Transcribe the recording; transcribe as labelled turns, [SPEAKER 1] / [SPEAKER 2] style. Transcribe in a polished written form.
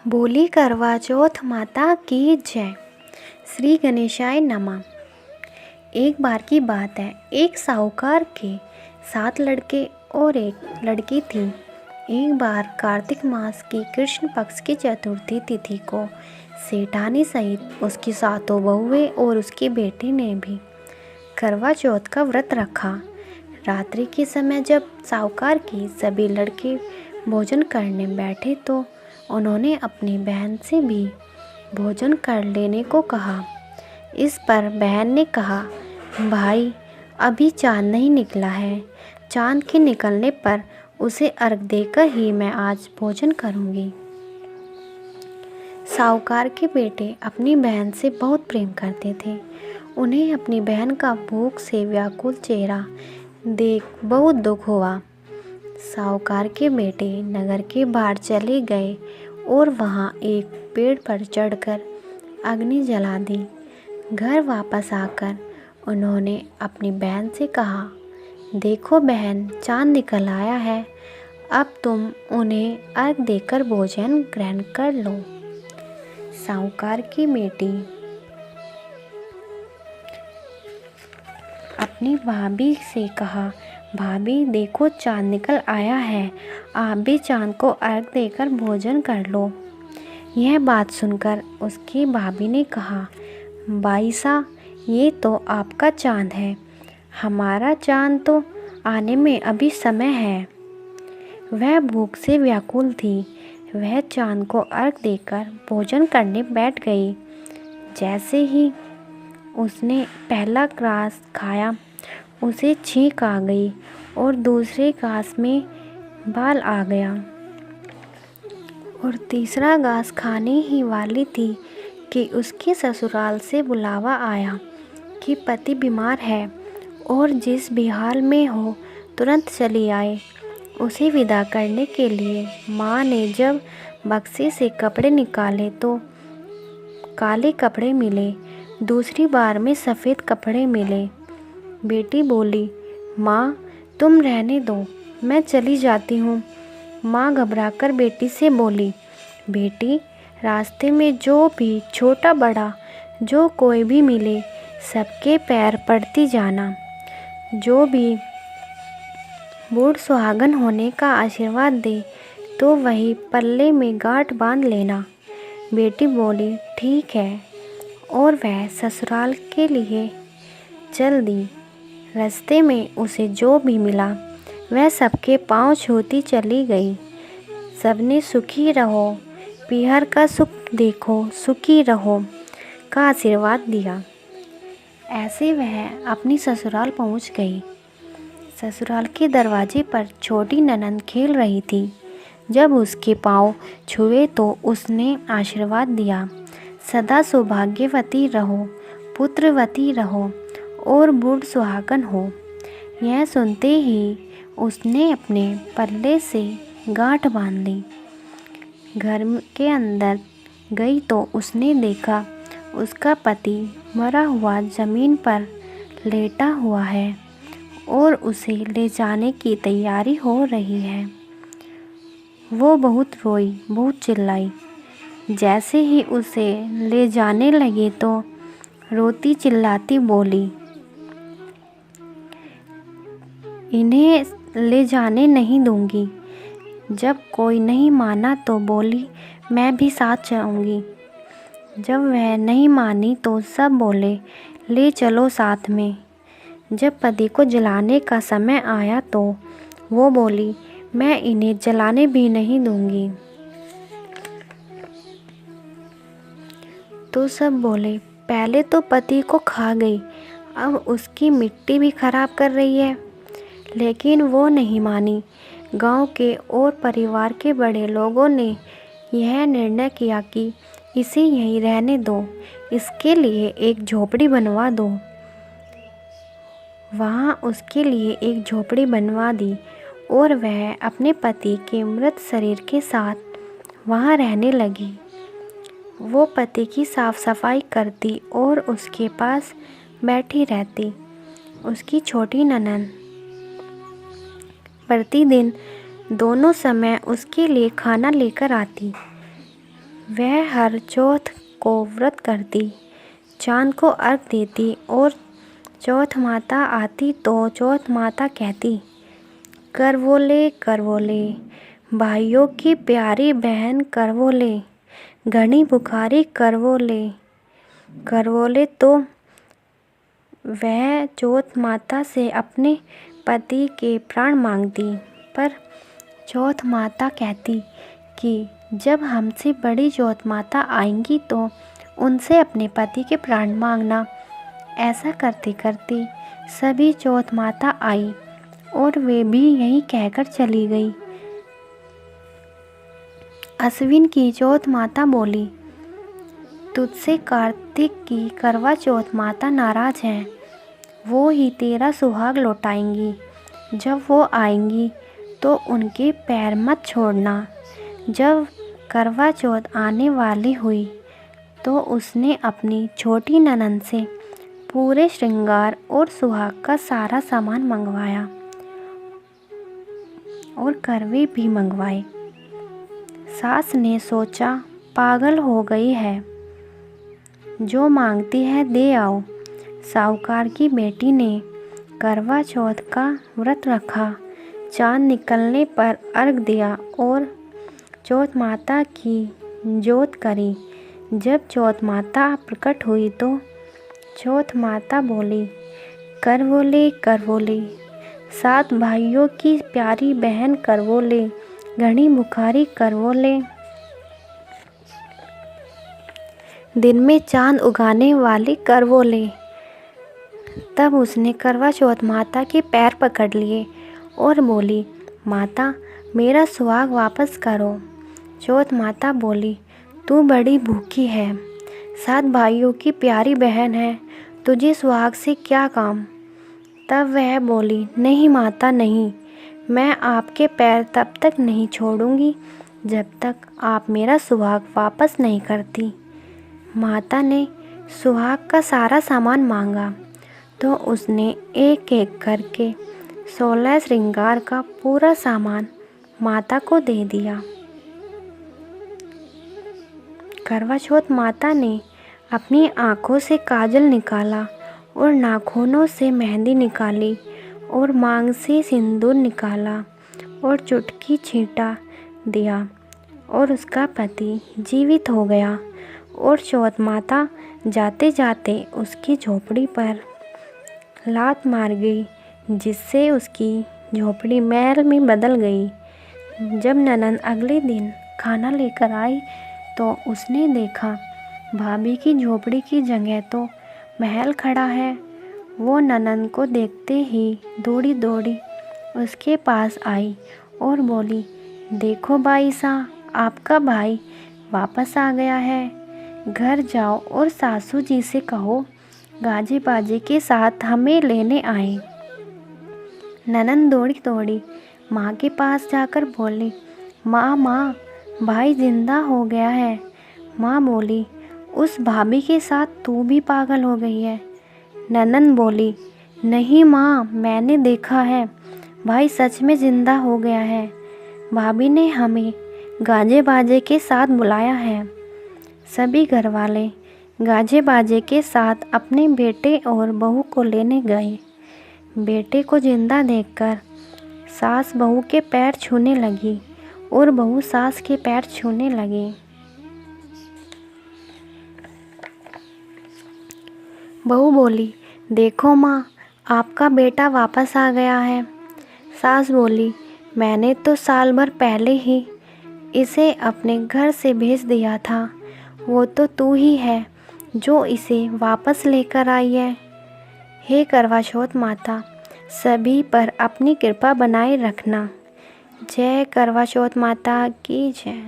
[SPEAKER 1] बोली करवा चौथ माता की जय। श्री गणेशाय नमः। एक बार की बात है, एक साहूकार के 7 लड़के और एक लड़की थी। एक बार कार्तिक मास की कृष्ण पक्ष की चतुर्थी तिथि को सेठानी सहित उसकी 7 बहुएं और उसके बेटे ने भी करवा चौथ का व्रत रखा। रात्रि के समय जब साहूकार के सभी लड़के भोजन करने बैठे तो उन्होंने अपनी बहन से भी भोजन कर लेने को कहा। इस पर बहन ने कहा, भाई अभी चाँद नहीं निकला है, चाँद के निकलने पर उसे अर्घ देकर ही मैं आज भोजन करूँगी। साहूकार के बेटे अपनी बहन से बहुत प्रेम करते थे। उन्हें अपनी बहन का भूख से व्याकुल चेहरा देख बहुत दुख हुआ। साहूकार के बेटे नगर के बाहर चले गए और वहाँ एक पेड़ पर चढ़कर अग्नि जला दी। घर वापस आकर उन्होंने अपनी बहन से कहा, देखो बहन, चाँद निकल आया है, अब तुम उन्हें अर्घ देकर भोजन ग्रहण कर लो। साहूकार की बेटी अपनी भाभी से कहा, भाभी देखो चाँद निकल आया है, आप भी चाँद को अर्घ देकर भोजन कर लो। यह बात सुनकर उसकी भाभी ने कहा, बाईसा ये तो आपका चाँद है, हमारा चाँद तो आने में अभी समय है। वह भूख से व्याकुल थी। वह चाँद को अर्घ देकर भोजन करने बैठ गई। जैसे ही उसने पहला ग्रास खाया उसे छींक आ गई और दूसरे घास में बाल आ गया और तीसरा घास खाने ही वाली थी कि उसके ससुराल से बुलावा आया कि पति बीमार है और जिस भी हाल में हो तुरंत चली आए। उसे विदा करने के लिए माँ ने जब बक्से से कपड़े निकाले तो काले कपड़े मिले, दूसरी बार में सफ़ेद कपड़े मिले। बेटी बोली, माँ तुम रहने दो, मैं चली जाती हूँ। माँ घबराकर बेटी से बोली, बेटी रास्ते में जो भी छोटा बड़ा जो कोई भी मिले सबके पैर पड़ती जाना। जो भी बूढ़ सुहागन होने का आशीर्वाद दे तो वही पल्ले में गांठ बांध लेना। बेटी बोली, ठीक है, और वह ससुराल के लिए चल दी। रास्ते में उसे जो भी मिला वह सबके पांव छूती चली गई। सबने सुखी रहो, पीहर का सुख देखो, सुखी रहो का आशीर्वाद दिया। ऐसे वह अपनी ससुराल पहुंच गई। ससुराल के दरवाजे पर छोटी ननंद खेल रही थी। जब उसके पांव छुए तो उसने आशीर्वाद दिया, सदा सौभाग्यवती रहो, पुत्रवती रहो और बूढ़ सुहागन हो। यह सुनते ही उसने अपने पल्ले से गांठ बांध ली। घर के अंदर गई तो उसने देखा उसका पति मरा हुआ ज़मीन पर लेटा हुआ है और उसे ले जाने की तैयारी हो रही है। वो बहुत रोई, बहुत चिल्लाई। जैसे ही उसे ले जाने लगे तो रोती चिल्लाती बोली, इन्हें ले जाने नहीं दूंगी। जब कोई नहीं माना तो बोली, मैं भी साथ जाऊंगी। जब वह नहीं मानी तो सब बोले, ले चलो साथ में। जब पति को जलाने का समय आया तो वो बोली, मैं इन्हें जलाने भी नहीं दूंगी। तो सब बोले, पहले तो पति को खा गई, अब उसकी मिट्टी भी खराब कर रही है। लेकिन वो नहीं मानी। गांव के और परिवार के बड़े लोगों ने यह निर्णय किया कि इसे यहीं रहने दो, इसके लिए एक झोपड़ी बनवा दो। वहाँ उसके लिए एक झोपड़ी बनवा दी और वह अपने पति के मृत शरीर के साथ वहाँ रहने लगी। वो पति की साफ सफाई करती और उसके पास बैठी रहती। उसकी छोटी ननद प्रतिदिन दोनों समय उसके लिए खाना लेकर आती। वह हर चौथ को व्रत करती, चाँद को अर्घ देती और चौथ माता आती तो चौथ माता कहती, करवोले करवोले, भाइयों की प्यारी बहन करवोले, घनी बुखारी करवोले। करवोले तो वह चौथ माता से अपने पति के प्राण मांगती, पर चौथ माता कहती कि जब हमसे बड़ी चौथ माता आएंगी तो उनसे अपने पति के प्राण मांगना। ऐसा करते करते सभी चौथ माता आई और वे भी यही कहकर चली गई। अश्विन की चौथ माता बोली, तुझसे कार्तिक की करवा चौथ माता नाराज हैं, वो ही तेरा सुहाग लौटाएंगी। जब वो आएंगी तो उनके पैर मत छोड़ना। जब करवा चौथ आने वाली हुई तो उसने अपनी छोटी ननद से पूरे श्रृंगार और सुहाग का सारा सामान मंगवाया और करवे भी मंगवाए। सास ने सोचा, पागल हो गई है, जो मांगती है दे आओ। साहूकार की बेटी ने करवा चौथ का व्रत रखा, चाँद निकलने पर अर्घ दिया और चौथ माता की जोत करी। जब चौथ माता प्रकट हुई तो चौथ माता बोली, करवोले करवोले, 7 भाइयों की प्यारी बहन करवोले, घनी बुखारी करवोले। दिन में चाँद उगाने वाली करवोले। तब उसने करवा चौथ माता के पैर पकड़ लिए और बोली, माता मेरा सुहाग वापस करो। चौथ माता बोली, तू बड़ी भूखी है, 7 भाइयों की प्यारी बहन है, तुझे सुहाग से क्या काम। तब वह बोली, नहीं माता नहीं, मैं आपके पैर तब तक नहीं छोड़ूंगी जब तक आप मेरा सुहाग वापस नहीं करती। माता ने सुहाग का सारा सामान मांगा तो उसने एक एक करके 16 श्रृंगार का पूरा सामान माता को दे दिया। करवा चौथ माता ने अपनी आँखों से काजल निकाला और नाखूनों से मेहंदी निकाली और मांग से सिंदूर निकाला और चुटकी छींटा दिया और उसका पति जीवित हो गया। और चौथ माता जाते जाते उसकी झोपड़ी पर लात मार गई, जिससे उसकी झोपड़ी महल में बदल गई। जब ननद अगले दिन खाना लेकर आई तो उसने देखा भाभी की झोपड़ी की जगह तो महल खड़ा है। वो ननद को देखते ही दौड़ी दौड़ी उसके पास आई और बोली, देखो बाई सा, आपका भाई वापस आ गया है। घर जाओ और सासू जी से कहो गाजे बाजे के साथ हमें लेने आए। ननद दौड़ी दौड़ी माँ के पास जाकर बोली, माँ भाई जिंदा हो गया है। माँ बोली, उस भाभी के साथ तू भी पागल हो गई है। ननद बोली, नहीं माँ, मैंने देखा है, भाई सच में ज़िंदा हो गया है। भाभी ने हमें गाजे बाजे के साथ बुलाया है। सभी घरवाले गाजे बाजे के साथ अपने बेटे और बहू को लेने गए। बेटे को जिंदा देखकर सास बहू के पैर छूने लगी और बहू सास के पैर छूने लगी। बहू बोली, देखो माँ, आपका बेटा वापस आ गया है। सास बोली, मैंने तो साल भर पहले ही इसे अपने घर से भेज दिया था। वो तो तू ही है जो इसे वापस लेकर आई है। हे करवा चौथ माता, सभी पर अपनी कृपा बनाए रखना। जय करवा चौथ माता की जय।